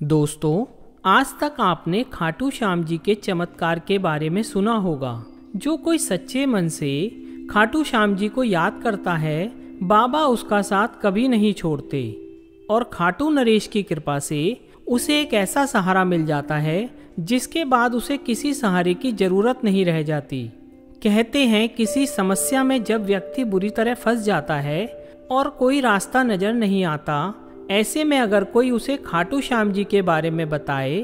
दोस्तों, आज तक आपने खाटू श्याम जी के चमत्कार के बारे में सुना होगा। जो कोई सच्चे मन से खाटू श्याम जी को याद करता है, बाबा उसका साथ कभी नहीं छोड़ते और खाटू नरेश की कृपा से उसे एक ऐसा सहारा मिल जाता है जिसके बाद उसे किसी सहारे की जरूरत नहीं रह जाती। कहते हैं किसी समस्या में जब व्यक्ति बुरी तरह फंस जाता है और कोई रास्ता नजर नहीं आता, ऐसे में अगर कोई उसे खाटू श्याम जी के बारे में बताए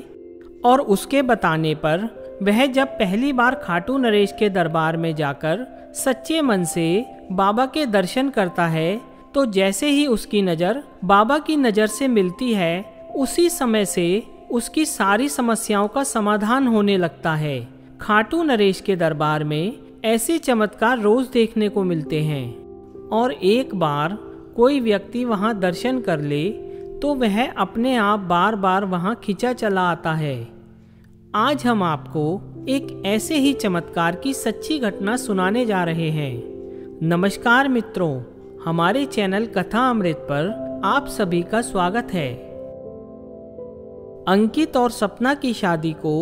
और उसके बताने पर वह जब पहली बार खाटू नरेश के दरबार में जाकर सच्चे मन से बाबा के दर्शन करता है, तो जैसे ही उसकी नज़र बाबा की नज़र से मिलती है, उसी समय से उसकी सारी समस्याओं का समाधान होने लगता है। खाटू नरेश के दरबार में ऐसे चमत्कार रोज देखने को मिलते हैं और एक बार कोई व्यक्ति वहां दर्शन कर ले तो वह अपने आप बार बार वहां खिंचा चला आता है। आज हम आपको एक ऐसे ही चमत्कार की सच्ची घटना सुनाने जा रहे हैं। नमस्कार मित्रों, हमारे चैनल कथा अमृत पर आप सभी का स्वागत है। अंकित और सपना की शादी को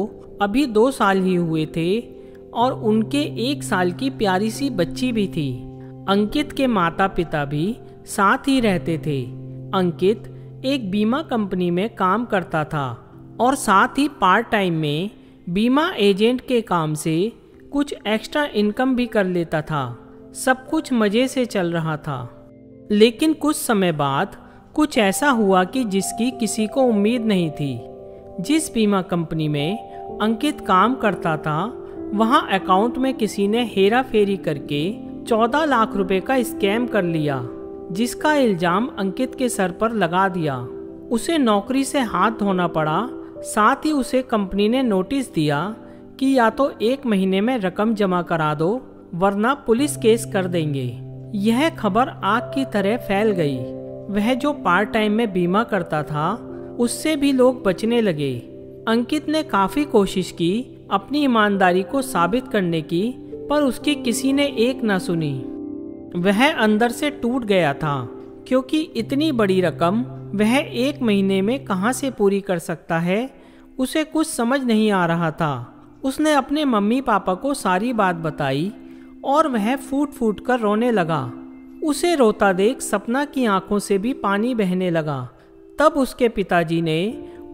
अभी 2 साल ही हुए थे और उनके 1 साल की प्यारी सी बच्ची भी थी। अंकित के माता पिता भी साथ ही रहते थे। अंकित एक बीमा कंपनी में काम करता था और साथ ही पार्ट टाइम में बीमा एजेंट के काम से कुछ एक्स्ट्रा इनकम भी कर लेता था। सब कुछ मज़े से चल रहा था, लेकिन कुछ समय बाद कुछ ऐसा हुआ कि जिसकी किसी को उम्मीद नहीं थी। जिस बीमा कंपनी में अंकित काम करता था, वहां अकाउंट में किसी ने हेरा फेरी करके 14 लाख रुपए का स्कैम कर लिया, जिसका इल्जाम अंकित के सर पर लगा दिया। उसे नौकरी से हाथ धोना पड़ा। साथ ही उसे कंपनी ने नोटिस दिया कि या तो 1 महीने में रकम जमा करा दो, वरना पुलिस केस कर देंगे। यह खबर आग की तरह फैल गई। वह जो पार्ट टाइम में बीमा करता था, उससे भी लोग बचने लगे। अंकित ने काफी कोशिश की अपनी ईमानदारी को साबित करने की, पर उसकी किसी ने एक ना सुनी। वह अंदर से टूट गया था, क्योंकि इतनी बड़ी रकम वह 1 महीने में कहां से पूरी कर सकता है। उसे कुछ समझ नहीं आ रहा था। उसने अपने मम्मी पापा को सारी बात बताई और वह फूट फूट कर रोने लगा। उसे रोता देख सपना की आंखों से भी पानी बहने लगा। तब उसके पिताजी ने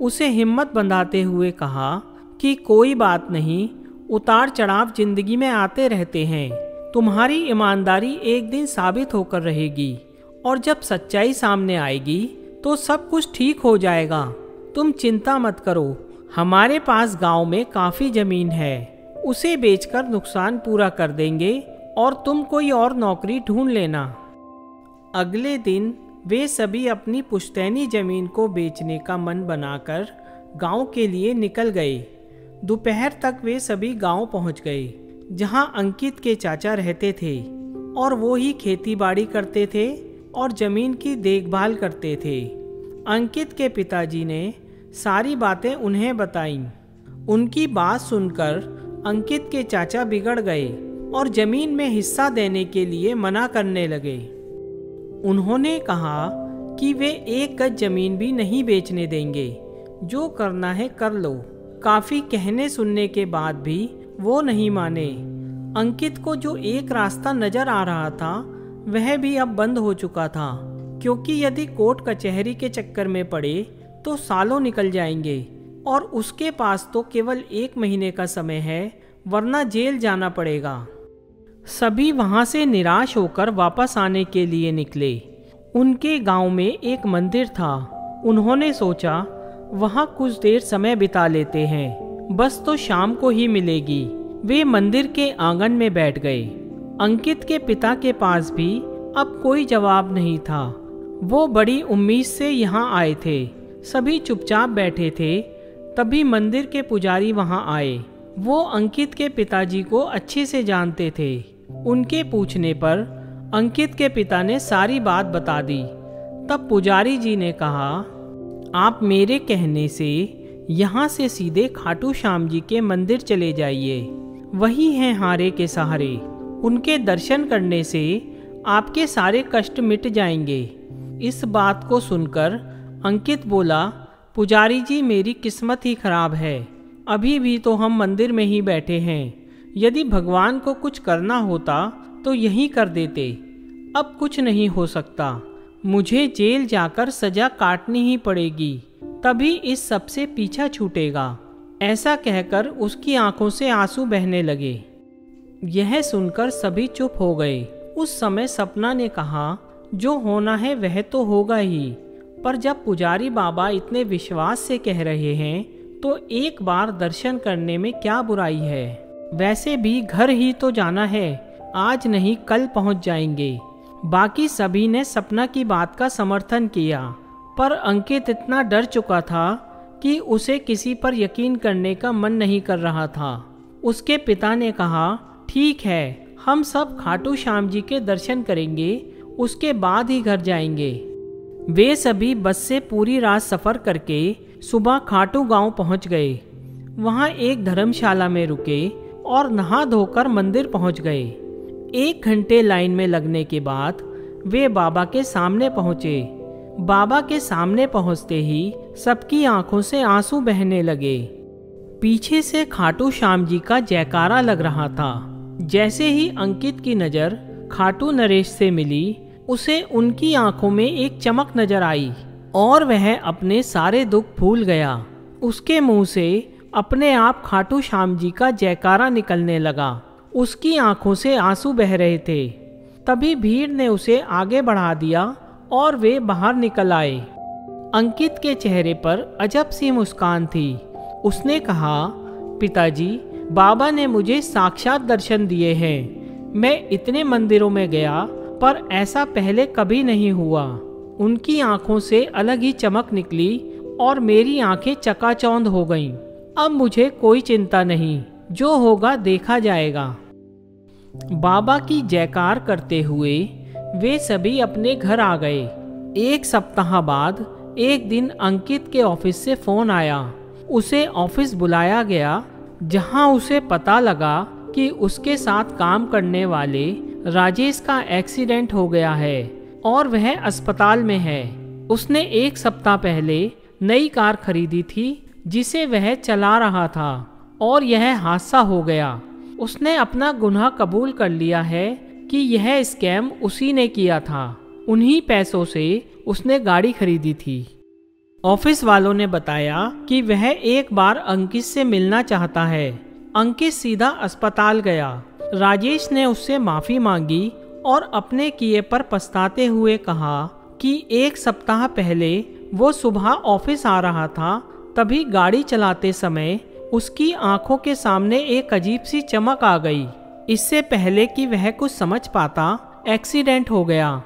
उसे हिम्मत बंधाते हुए कहा कि कोई बात नहीं, उतार चढ़ाव जिंदगी में आते रहते हैं। तुम्हारी ईमानदारी एक दिन साबित होकर रहेगी और जब सच्चाई सामने आएगी तो सब कुछ ठीक हो जाएगा। तुम चिंता मत करो, हमारे पास गांव में काफी जमीन है, उसे बेचकर नुकसान पूरा कर देंगे और तुम कोई और नौकरी ढूंढ लेना। अगले दिन वे सभी अपनी पुश्तैनी जमीन को बेचने का मन बनाकर गांव के लिए निकल गए। दोपहर तक वे सभी गांव पहुंच गए, जहां अंकित के चाचा रहते थे और वो ही खेती बाड़ी करते थे और जमीन की देखभाल करते थे। अंकित के पिताजी ने सारी बातें उन्हें बताईं। उनकी बात सुनकर अंकित के चाचा बिगड़ गए और जमीन में हिस्सा देने के लिए मना करने लगे। उन्होंने कहा कि वे 1 गज जमीन भी नहीं बेचने देंगे, जो करना है कर लो। काफी कहने सुनने के बाद भी वो नहीं माने। अंकित को जो एक रास्ता नजर आ रहा था, वह भी अब बंद हो चुका था, क्योंकि यदि कोर्ट कचहरी के चक्कर में पड़े तो सालों निकल जाएंगे और उसके पास तो केवल 1 महीने का समय है, वरना जेल जाना पड़ेगा। सभी वहां से निराश होकर वापस आने के लिए निकले। उनके गांव में एक मंदिर था। उन्होंने सोचा वहां कुछ देर समय बिता लेते हैं, बस तो शाम को ही मिलेगी। वे मंदिर के आंगन में बैठ गए। अंकित के पिता के पास भी अब कोई जवाब नहीं था। वो बड़ी उम्मीद से यहाँ आए थे। सभी चुपचाप बैठे थे। तभी मंदिर के पुजारी वहाँ आए। वो अंकित के पिताजी को अच्छे से जानते थे। उनके पूछने पर अंकित के पिता ने सारी बात बता दी। तब पुजारी जी ने कहा, आप मेरे कहने से यहाँ से सीधे खाटू श्याम जी के मंदिर चले जाइए। वही हैं हारे के सहारे। उनके दर्शन करने से आपके सारे कष्ट मिट जाएंगे। इस बात को सुनकर अंकित बोला, पुजारी जी, मेरी किस्मत ही खराब है। अभी भी तो हम मंदिर में ही बैठे हैं। यदि भगवान को कुछ करना होता तो यही कर देते। अब कुछ नहीं हो सकता। मुझे जेल जाकर सजा काटनी ही पड़ेगी, तभी इस सब से पीछा छूटेगा। ऐसा कहकर उसकी आंखों से आंसू बहने लगे। यह सुनकर सभी चुप हो गए। उस समय सपना ने कहा, जो होना है वह तो होगा ही, पर जब पुजारी बाबा इतने विश्वास से कह रहे हैं तो एक बार दर्शन करने में क्या बुराई है। वैसे भी घर ही तो जाना है, आज नहीं कल पहुंच जाएंगे। बाकी सभी ने सपना की बात का समर्थन किया, पर अंकित इतना डर चुका था कि उसे किसी पर यकीन करने का मन नहीं कर रहा था। उसके पिता ने कहा, ठीक है, हम सब खाटू श्याम जी के दर्शन करेंगे, उसके बाद ही घर जाएंगे। वे सभी बस से पूरी रात सफ़र करके सुबह खाटू गांव पहुंच गए। वहां एक धर्मशाला में रुके और नहा धोकर मंदिर पहुंच गए। 1 घंटे लाइन में लगने के बाद वे बाबा के सामने पहुंचे। बाबा के सामने पहुंचते ही सबकी आंखों से आंसू बहने लगे। पीछे से खाटू श्याम जी का जयकारा लग रहा था। जैसे ही अंकित की नज़र खाटू नरेश से मिली, उसे उनकी आंखों में एक चमक नजर आई और वह अपने सारे दुख भूल गया। उसके मुंह से अपने आप खाटू श्याम जी का जयकारा निकलने लगा। उसकी आंखों से आंसू बह रहे थे। तभी भीड़ ने उसे आगे बढ़ा दिया और वे बाहर निकल आए। अंकित के चेहरे पर अजब सी मुस्कान थी। उसने कहा, पिताजी, बाबा ने मुझे साक्षात दर्शन दिए हैं। मैं इतने मंदिरों में गया पर ऐसा पहले कभी नहीं हुआ। उनकी आंखों से अलग ही चमक निकली और मेरी आंखें चकाचौंध हो गईं। अब मुझे कोई चिंता नहीं, जो होगा देखा जाएगा। बाबा की जयकार करते हुए वे सभी अपने घर आ गए। 1 सप्ताह बाद एक दिन अंकित के ऑफिस से फोन आया। उसे ऑफिस बुलाया गया, जहां उसे पता लगा कि उसके साथ काम करने वाले राजेश का एक्सीडेंट हो गया है और वह अस्पताल में है। उसने 1 सप्ताह पहले नई कार खरीदी थी जिसे वह चला रहा था और यह हादसा हो गया। उसने अपना गुनाह कबूल कर लिया है कि यह स्कैम उसी ने किया था। उन्हीं पैसों से उसने गाड़ी खरीदी थी। ऑफिस वालों ने बताया कि वह एक बार अंकित से मिलना चाहता है। अंकित सीधा अस्पताल गया। राजेश ने उससे माफी मांगी और अपने किए पर पछताते हुए कहा कि 1 सप्ताह पहले वो सुबह ऑफिस आ रहा था, तभी गाड़ी चलाते समय उसकी आंखों के सामने एक अजीब सी चमक आ गई। इससे पहले कि वह कुछ समझ पाता, एक्सीडेंट हो गया।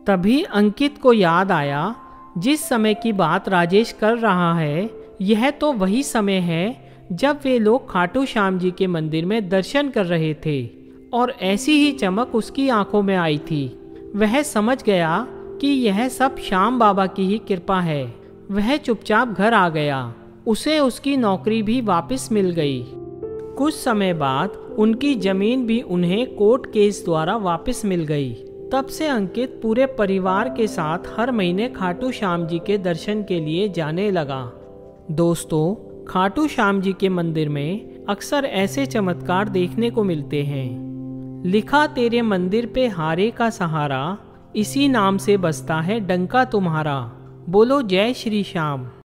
तभी अंकित को याद आया, जिस समय की बात राजेश कर रहा है, यह तो वही समय है जब वे लोग खाटू श्याम जी के मंदिर में दर्शन कर रहे थे और ऐसी ही चमक उसकी आंखों में आई थी। वह समझ गया कि यह सब श्याम बाबा की ही कृपा है। वह चुपचाप घर आ गया। उसे उसकी नौकरी भी वापस मिल गई। कुछ समय बाद उनकी जमीन भी उन्हें कोर्ट केस द्वारा वापस मिल गई। तब से अंकित पूरे परिवार के साथ हर महीने खाटू श्याम जी के दर्शन के लिए जाने लगा। दोस्तों, खाटू श्याम जी के मंदिर में अक्सर ऐसे चमत्कार देखने को मिलते हैं। लिखा तेरे मंदिर पे हारे का सहारा, इसी नाम से बसता है डंका तुम्हारा। बोलो जय श्री श्याम।